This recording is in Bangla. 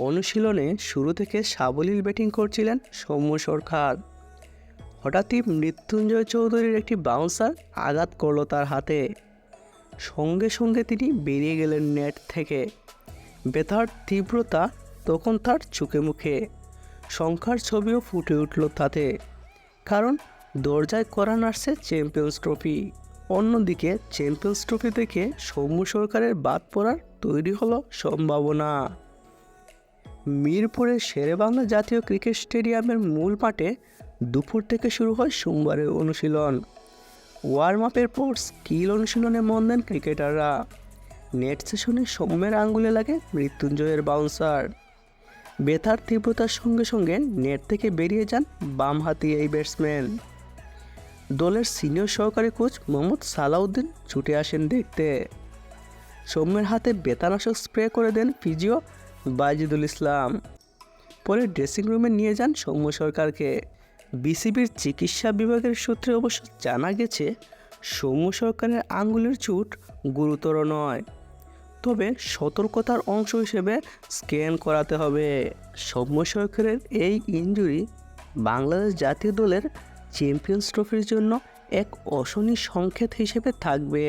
অনুশীলনে শুরু থেকে সাবলীল ব্যাটিং করছিলেন সৌম্য সরকার। হঠাৎই মৃত্যুঞ্জয় চৌধুরীর একটি বাউন্সার আঘাত করল তার হাতে। সঙ্গে সঙ্গে তিনি বেরিয়ে গেলেন নেট থেকে। ব্যথার তীব্রতা তখন তার চোখে মুখে। শঙ্কার ছবিও ফুটে উঠল তাতে, কারণ দরজায় করা নাড়ছে চ্যাম্পিয়ন্স ট্রফি। অন্যদিকে চ্যাম্পিয়ন্স ট্রফি থেকে সৌম্য সরকারের বাদ পড়ার তৈরি হলো সম্ভাবনা। মিরপুরের শেরেবাংলা জাতীয় ক্রিকেট স্টেডিয়ামের মূল মাঠে দুপুর থেকে শুরু হয় সোমবারের অনুশীলন। ওয়ার্ম আপের পর স্কিল অনুশীলনে মন দেন ক্রিকেটাররা। নেট সেশনে সৌম্যের আঙ্গুলে লাগে মৃত্যুঞ্জয়ের বাউন্সার। ব্যথার তীব্রতার সঙ্গে সঙ্গে নেট থেকে বেরিয়ে যান বামহাতি এই ব্যাটসম্যান। দলের সিনিয়র সহকারী কোচ মোহাম্মদ সালাউদ্দিন ছুটে আসেন দেখতে। সৌম্যের হাতে ব্যথানাশক স্প্রে করে দেন ফিজিও বাইজিদুল ইসলাম। পরে ড্রেসিং রুমে নিয়ে যান সৌম্য সরকারকে। বিসিবির চিকিৎসা বিভাগের সূত্রে অবশ্য জানা গেছে, সৌম্য সরকারের আঙ্গুলের চোট গুরুতর নয়, তবে সতর্কতার অংশ হিসেবে স্ক্যান করাতে হবে। সৌম্য সরকারের এই ইনজুরি বাংলাদেশ জাতীয় দলের চ্যাম্পিয়ন্স ট্রফির জন্য এক অশনি সংকেত হিসেবে থাকবে।